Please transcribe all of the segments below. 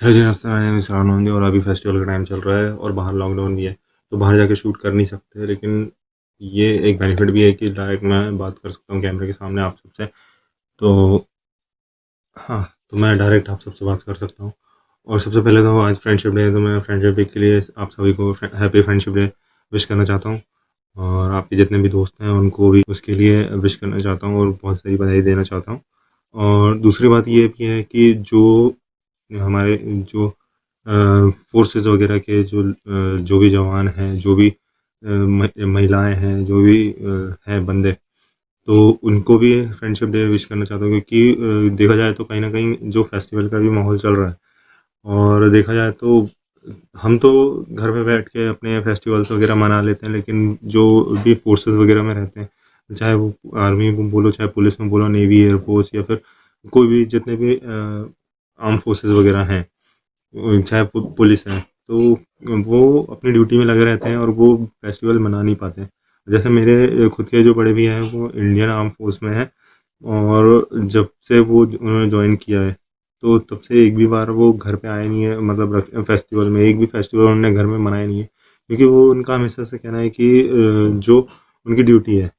Hello जी, नमस्ते। मैंने mister Nandi और अभी फेस्टिवल का टाइम चल रहा है और बाहर लॉकडाउन भी है, तो बाहर जाके शूट कर नहीं सकते। लेकिन ये एक बेनिफिट भी है कि डायरेक्ट मैं बात कर सकता हूँ कैमरे के सामने आप सबसे। तो हाँ, तो मैं डायरेक्ट आप सबसे बात कर सकता हूँ। और सबसे पहले तो आज फ्रेंडशिप डे है, तो मैं फ्रेंडशिप डे के लिए आप सभी को हैप्पी फ्रेंडशिप डे विश करना चाहता हूँ। और आपके जितने भी दोस्त हैं उनको भी उसके लिए विश करना चाहता हूँ और बहुत सारी बधाई देना चाहता हूँ। और दूसरी बात ये भी है कि जो हमारे जो फोर्सेस वगैरह के जो भी जवान हैं, जो भी महिलाएं हैं, जो भी हैं बंदे, तो उनको भी फ्रेंडशिप डे विश करना चाहता हूँ। क्योंकि देखा जाए तो कहीं ना कहीं जो फेस्टिवल का भी माहौल चल रहा है, और देखा जाए तो हम तो घर पे बैठ के अपने फेस्टिवल्स वगैरह मना लेते हैं, लेकिन जो भी फोर्सेस वगैरह में रहते हैं, चाहे वो आर्मी में बोलो, चाहे पुलिस में बोलो, नेवी, एयरफोर्स, या फिर कोई भी जितने भी आर्म फोर्सेस वगैरह हैं, चाहे पुलिस है, तो वो अपनी ड्यूटी में लगे रहते हैं और वो फेस्टिवल मना नहीं पाते। जैसे मेरे खुद के जो बड़े भैया हैं वो इंडियन आर्म फोर्स में है, और जब से वो उन्होंने ज्वाइन किया है, तो तब से एक भी बार वो घर पे आए नहीं है, मतलब फेस्टिवल में एक भी फेस्टिवल उन्होंने घर में मनाया नहीं है। क्योंकि वो उनका हमेशा से कहना है कि जो उनकी ड्यूटी है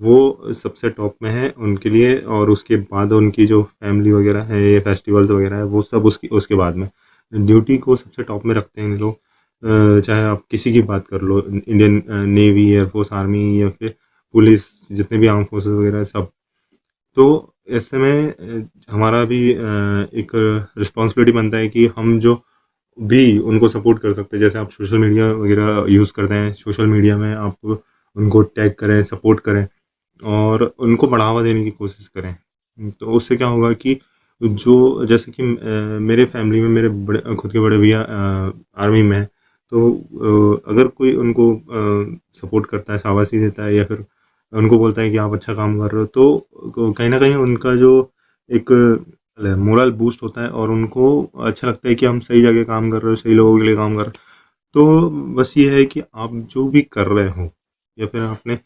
वो सबसे टॉप में है उनके लिए, और उसके बाद उनकी जो फैमिली वगैरह है, ये फेस्टिवल्स वगैरह है, वो सब उसकी उसके बाद में। ड्यूटी को सबसे टॉप में रखते हैं ये लोग। चाहे आप किसी की बात कर लो, इंडियन नेवी, एयरफोर्स, आर्मी, या फिर पुलिस, जितने भी आर्म फोर्सेस वगैरह सब। तो ऐसे में हमारा भी एक रिस्पॉन्सिबिलिटी बनता है कि हम जो भी उनको सपोर्ट कर सकते हैं, जैसे आप सोशल मीडिया वगैरह यूज़ करते हैं, सोशल मीडिया में आप उनको टैग करें, सपोर्ट करें और उनको बढ़ावा देने की कोशिश करें। तो उससे क्या होगा कि जो जैसे कि मेरे फैमिली में मेरे बड़े खुद के बड़े भैया आर्मी में हैं, तो अगर कोई उनको सपोर्ट करता है, शाबाशी देता है, या फिर उनको बोलता है कि आप अच्छा काम कर रहे हो, तो कहीं न कहीं उनका जो एक मोरल बूस्ट होता है और उनको अच्छा लगता है कि हम सही जगह काम कर रहे हो, सही लोगों के लिए काम कर रहे हो। तो बस ये है कि आप जो भी कर रहे हो, या फिर आपने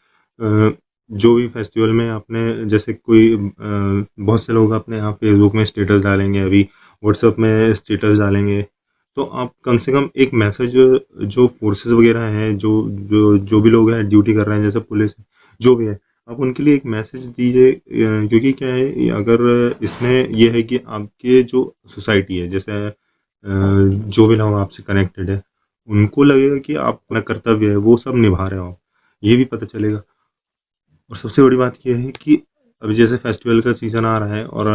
जो भी फेस्टिवल में आपने, जैसे कोई बहुत से लोग अपने यहाँ फेसबुक में स्टेटस डालेंगे, अभी व्हाट्सएप में स्टेटस डालेंगे, तो आप कम से कम एक मैसेज, जो फोर्सेस वगैरह हैं, जो भी लोग हैं ड्यूटी कर रहे हैं, जैसे पुलिस, जो भी है, आप उनके लिए एक मैसेज दीजिए। क्योंकि क्या है, अगर इसमें यह है कि आपके जो सोसाइटी है, जैसे जो भी लोग आपसे कनेक्टेड है, उनको लगेगा कि आप अपना कर्तव्य है वो सब निभा रहे हो, ये भी पता चलेगा। और सबसे बड़ी बात ये है कि अभी जैसे फेस्टिवल का सीज़न आ रहा है, और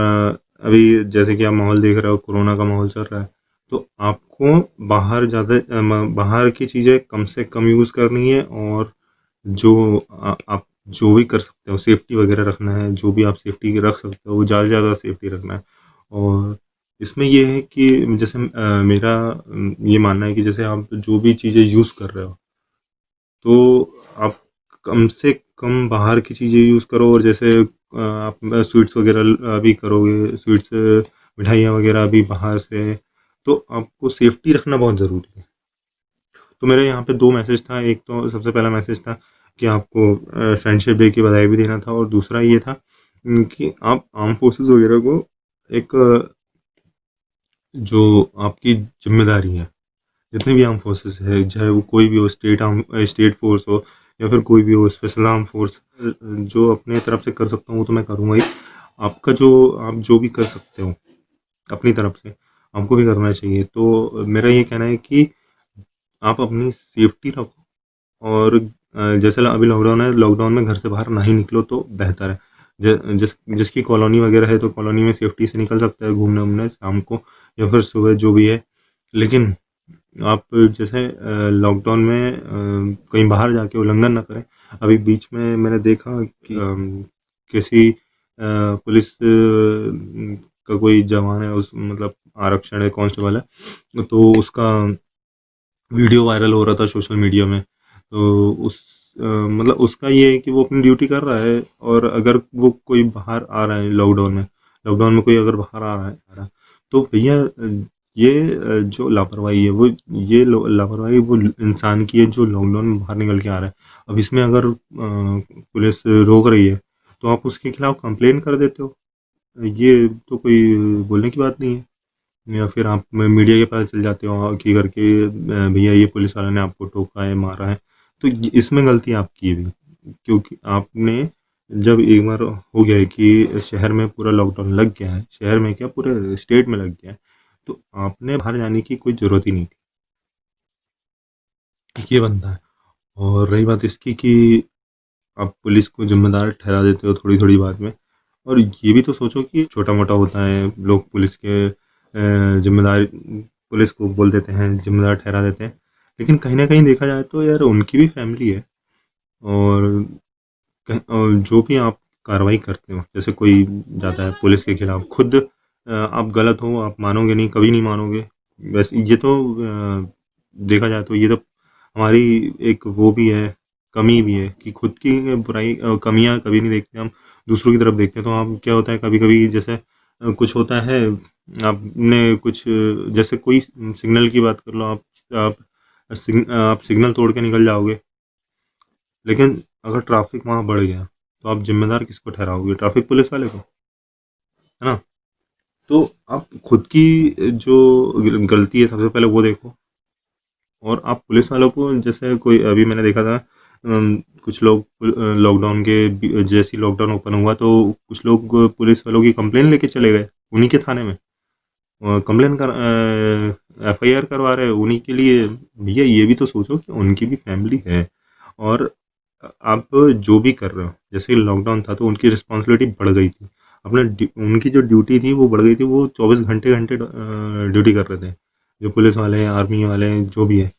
अभी जैसे कि आप माहौल देख रहे हो, कोरोना का माहौल चल रहा है, तो आपको बाहर की चीज़ें कम से कम यूज़ करनी है। और जो आप जो भी कर सकते हो, सेफ्टी वगैरह रखना है, जो भी आप सेफ्टी रख सकते हो वो ज़्यादा से ज़्यादा सेफ्टी रखना है। और इसमें ये है कि जैसे मेरा ये मानना है कि जैसे आप जो भी चीज़ें यूज़ कर रहे हो, तो आप कम से कम बाहर की चीज़ें यूज़ करो। और जैसे आप स्वीट्स वगैरह भी करोगे, स्वीट्स, मिठाइयाँ वगैरह भी बाहर से, तो आपको सेफ्टी रखना बहुत ज़रूरी है। तो मेरे यहाँ पे 2 मैसेज था। एक तो सबसे पहला मैसेज था कि आपको फ्रेंडशिप डे की बधाई भी देना था, और दूसरा ये था कि आप आर्म फोर्सेस वगैरह को एक जो आपकी ज़िम्मेदारी है, जितने भी आर्म फोर्सेस है, चाहे वो कोई भी हो, स्टेट फोर्स हो, या फिर कोई भी हो, स्पेशल आर्म फोर्स, जो अपने तरफ से कर सकता हूँ वो तो मैं करूँगा ही। आपका जो आप जो भी कर सकते हो अपनी तरफ से, आपको भी करना चाहिए। तो मेरा ये कहना है कि आप अपनी सेफ्टी रखो। और जैसे अभी लॉकडाउन है, लॉकडाउन में घर से बाहर नहीं निकलो तो बेहतर है। जिसकी कॉलोनी वगैरह है, तो कॉलोनी में सेफ्टी से निकल सकता है घूमने वूमने शाम को, या फिर सुबह, जो भी है। लेकिन आप जैसे लॉकडाउन में कहीं बाहर जाके उल्लंघन ना करें। अभी बीच में मैंने देखा कि किसी पुलिस का कोई जवान है, उस मतलब आरक्षण है, कांस्टेबल है, तो उसका वीडियो वायरल हो रहा था सोशल मीडिया में। तो मतलब उसका ये है कि वो अपनी ड्यूटी कर रहा है, और अगर वो कोई बाहर आ रहा है लॉकडाउन में कोई अगर बाहर आ रहा है, तो भैया ये जो लापरवाही है, वो ये लापरवाही वो इंसान की है जो लॉकडाउन में बाहर निकल के आ रहा है। अब इसमें अगर पुलिस रोक रही है, तो आप उसके खिलाफ कंप्लेन कर देते हो। ये तो कोई बोलने की बात नहीं है। या फिर आप मीडिया के पास चल जाते हो कि करके भैया ये पुलिस वाले ने आपको टोका है, मारा है। तो इसमें गलती आपकी भी, क्योंकि आपने जब एक बार हो गया है कि शहर में पूरा लॉकडाउन लग गया है, शहर में क्या पूरे स्टेट में लग गया है, तो आपने बाहर जाने की कोई ज़रूरत ही नहीं थी। ये बनता है। और रही बात इसकी कि आप पुलिस को जिम्मेदार ठहरा देते हो थोड़ी थोड़ी बात में, और ये भी तो सोचो कि छोटा मोटा होता है, लोग पुलिस के जिम्मेदार पुलिस को बोल देते हैं, जिम्मेदार ठहरा देते हैं, लेकिन कहीं ना कहीं देखा जाए तो यार उनकी भी फैमिली है। और और जो भी आप कार्रवाई करते हो, जैसे कोई जाता है पुलिस के खिलाफ, खुद आप गलत हो, आप मानोगे नहीं, कभी नहीं मानोगे। वैसे ये तो देखा जाए तो ये तो हमारी एक वो भी है, कमी भी है कि खुद की बुराई कमियां कभी नहीं देखते हम, दूसरों की तरफ देखते हैं। तो हम क्या होता है कभी कभी, जैसे कुछ होता है, आपने कुछ जैसे कोई सिग्नल की बात कर लो, आप सिग्नल तोड़ के निकल जाओगे, लेकिन अगर ट्रैफिक वहाँ बढ़ गया तो आप जिम्मेदार किसको ठहराओगे? ट्रैफिक पुलिस वाले को, है ना? तो आप खुद की जो गलती है सबसे पहले वो देखो। और आप पुलिस वालों को, जैसे कोई अभी मैंने देखा था, कुछ लोग लॉकडाउन के जैसे ही लॉकडाउन ओपन हुआ तो कुछ लोग पुलिस वालों की कंप्लेन लेके चले गए उन्हीं के थाने में, कंप्लेन कर एफआईआर करवा रहे हैं उन्हीं के लिए। भैया ये भी तो सोचो कि उनकी भी फैमिली है। और आप जो भी कर रहे हो, जैसे लॉकडाउन था तो उनकी रिस्पॉन्सिबिलिटी बढ़ गई थी, अपने उनकी जो ड्यूटी थी वो बढ़ गई थी, वो 24 घंटे घंटे ड्यूटी कर रहे थे, जो पुलिस वाले हैं, आर्मी वाले हैं, जो भी है,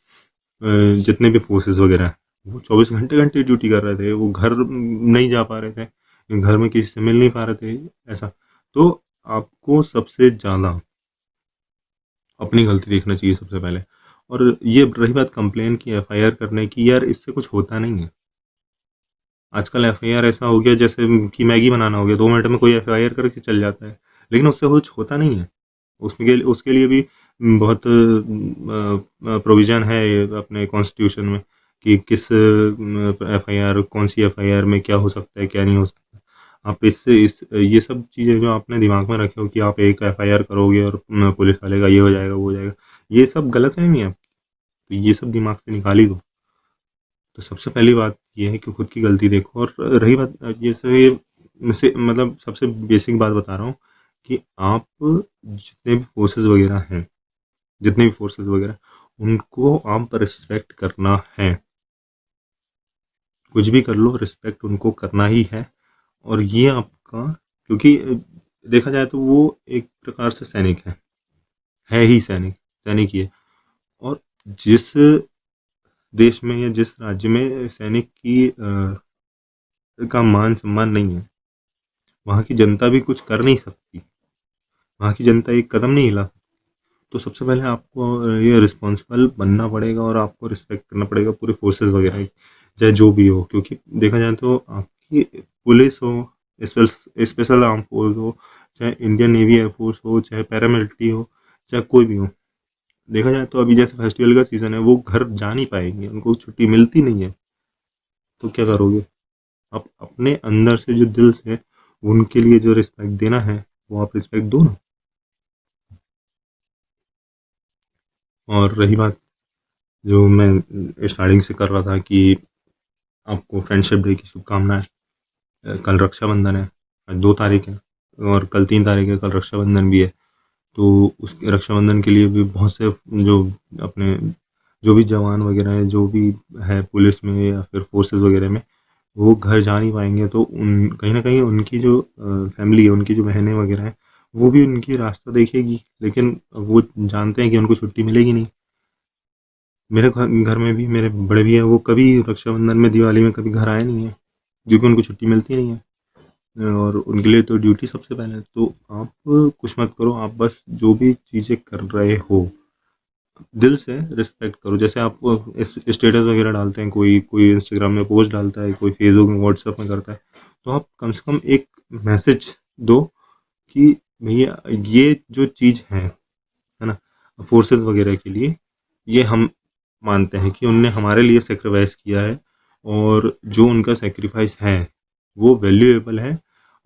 जितने भी फोर्सेस वगैरह हैं, वो 24 घंटे घंटे ड्यूटी कर रहे थे, वो घर नहीं जा पा रहे थे, घर में किसी से मिल नहीं पा रहे थे, ऐसा। तो आपको सबसे ज़्यादा अपनी गलती देखना चाहिए सबसे पहले। और ये रही बात कंप्लेन की, एफआईआर करने की, यार इससे कुछ होता नहीं है। आजकल एफआईआर ऐसा हो गया जैसे कि मैगी बनाना हो गया, 2 मिनट में कोई एफआईआर करके चल जाता है, लेकिन उससे कुछ होता नहीं है। उसके लिए भी बहुत प्रोविज़न है अपने कॉन्स्टिट्यूशन में कि किस एफआईआर, कौन सी एफआईआर में क्या हो सकता है, क्या नहीं हो सकता। आप इससे इस ये सब चीज़ें जो आपने दिमाग में रखे हो कि आप एक एफआईआर करोगे और पुलिस वाले का ये हो जाएगा, वो हो जाएगा, ये सब गलतफ़हमी है आपकी। तो ये सब दिमाग से निकाल ही दो। तो सबसे पहली बात ये है कि खुद की गलती देखो। और रही बात जैसे मतलब सबसे बेसिक बात बता रहा हूँ कि आप जितने भी फोर्सेस वगैरह हैं, जितने भी फोर्सेस वगैरह, उनको आप रिस्पेक्ट करना है। कुछ भी कर लो, रिस्पेक्ट उनको करना ही है। और ये आपका, क्योंकि देखा जाए तो वो एक प्रकार से सैनिक है ही सैनिक, सैनिक ही है। और जिस देश में या जिस राज्य में सैनिक की का मान सम्मान नहीं है, वहाँ की जनता भी कुछ कर नहीं सकती, वहाँ की जनता एक कदम नहीं हिला। तो सबसे पहले आपको ये रिस्पॉन्सिबल बनना पड़ेगा और आपको रिस्पेक्ट करना पड़ेगा पूरे फोर्सेस वगैरह की, चाहे जो भी हो। क्योंकि देखा जाए तो आपकी पुलिस हो, स्पेशल आर्म फोर्स हो, चाहे इंडियन नेवी एयरफोर्स हो, चाहे पैरामिलिट्री हो, चाहे कोई भी हो, देखा जाए तो अभी जैसे फेस्टिवल का सीज़न है, वो घर जा नहीं पाएंगे, उनको छुट्टी मिलती नहीं है। तो क्या करोगे? आप अपने अंदर से जो दिल से उनके लिए जो रिस्पेक्ट देना है, वो आप रिस्पेक्ट दो ना। और रही बात जो मैं स्टार्टिंग से कर रहा था कि आपको फ्रेंडशिप डे की शुभकामनाएं। कल रक्षाबंधन है, आज 2 तारीख है, और कल 3 तारीख है, कल रक्षाबंधन भी है। तो उस रक्षाबंधन के लिए भी बहुत से जो अपने जो भी जवान वगैरह हैं, जो भी है पुलिस में या फिर फोर्सेस वगैरह में, वो घर जा नहीं पाएंगे। तो उन कहीं ना कहीं उनकी जो फैमिली है, उनकी जो बहनें वगैरह हैं, वो भी उनकी रास्ता देखेगी, लेकिन वो जानते हैं कि उनको छुट्टी मिलेगी नहीं। मेरे घर में भी मेरे बड़े भैया, वो कभी रक्षाबंधन में, दिवाली में कभी घर आए नहीं है, क्योंकि उनको छुट्टी मिलती नहीं है, और उनके लिए तो ड्यूटी सबसे पहले है। तो आप कुछ मत करो, आप बस जो भी चीज़ें कर रहे हो, दिल से रिस्पेक्ट करो। जैसे आप स्टेटस वगैरह डालते हैं, कोई कोई इंस्टाग्राम में पोस्ट डालता है, कोई फेसबुक में, व्हाट्सएप में करता है, तो आप कम से कम एक मैसेज दो कि भैया ये जो चीज़ है ना, फोर्सेस वगैरह के लिए, ये हम मानते हैं कि उनने हमारे लिए सेक्रीफाइस किया है, और जो उनका सेक्रीफाइस है वो वैल्यूएबल है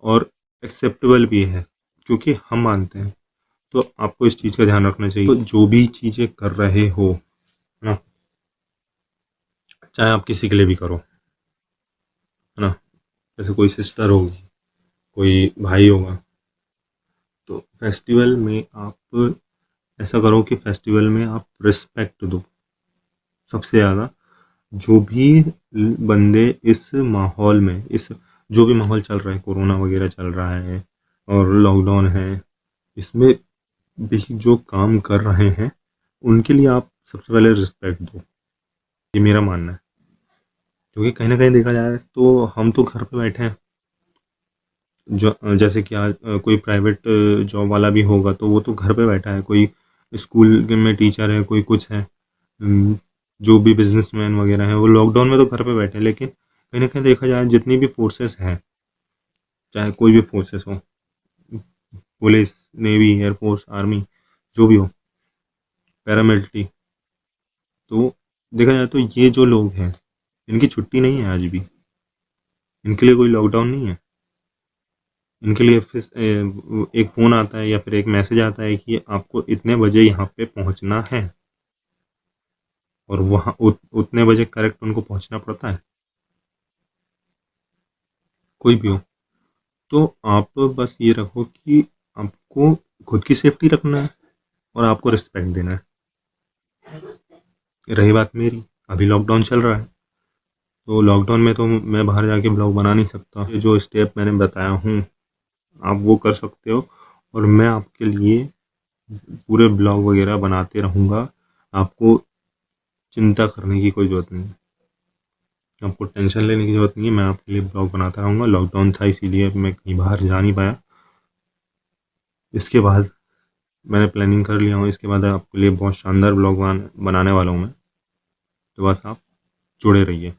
और एक्सेप्टेबल भी है, क्योंकि हम मानते हैं। तो आपको इस चीज़ का ध्यान रखना चाहिए। तो जो भी चीज़ें कर रहे हो, है ना, चाहे आप किसी के लिए भी करो, है ना, जैसे कोई सिस्टर होगी, कोई भाई होगा, तो फेस्टिवल में आप ऐसा करो कि फेस्टिवल में आप रिस्पेक्ट दो सबसे ज़्यादा। जो भी बंदे इस माहौल में, इस जो भी माहौल चल रहा है, कोरोना वगैरह चल रहा है और लॉकडाउन है, इसमें भी जो काम कर रहे हैं उनके लिए आप सबसे पहले रिस्पेक्ट दो, ये मेरा मानना है। क्योंकि कहीं ना कहीं देखा जाए तो हम तो घर पे बैठे हैं, जो जैसे कि आज कोई प्राइवेट जॉब वाला भी होगा तो वो तो घर पे बैठा है, कोई स्कूल में टीचर है, कोई कुछ है, जो भी बिजनेसमैन वगैरह हैं वो लॉकडाउन में तो घर पे बैठे हैं। लेकिन कहीं ना कहीं देखा जाए जितनी भी फोर्सेस हैं, चाहे कोई भी फोर्सेस हो, पुलिस, नेवी, एयरफोर्स, आर्मी, जो भी हो, पैरामिलिट्री, तो देखा जाए तो ये जो लोग हैं इनकी छुट्टी नहीं है आज भी, इनके लिए कोई लॉकडाउन नहीं है। इनके लिए फिर एक फ़ोन आता है या फिर एक मैसेज आता है कि आपको इतने बजे यहाँ पे पहुँचना है, और वहाँ उतने बजे करेक्ट उनको पहुँचना पड़ता है, कोई भी हो। तो आप बस ये रखो कि आपको खुद की सेफ्टी रखना है और आपको रिस्पेक्ट देना है। रही बात मेरी, अभी लॉकडाउन चल रहा है, तो लॉकडाउन में तो मैं बाहर जाके ब्लॉग बना नहीं सकता। ये जो स्टेप मैंने बताया हूँ आप वो कर सकते हो, और मैं आपके लिए पूरे ब्लॉग वगैरह बनाते रहूँगा। आपको चिंता करने की कोई ज़रूरत नहीं है, आपको टेंशन लेने की ज़रूरत नहीं है। मैं आपके लिए ब्लॉग बनाता रहूँगा। लॉकडाउन था इसीलिए मैं कहीं बाहर जा नहीं पाया। इसके बाद मैंने प्लानिंग कर लिया हूँ, इसके बाद आपके लिए बहुत शानदार ब्लॉग बनाने वाला हूँ मैं। तो बस आप जुड़े रहिए।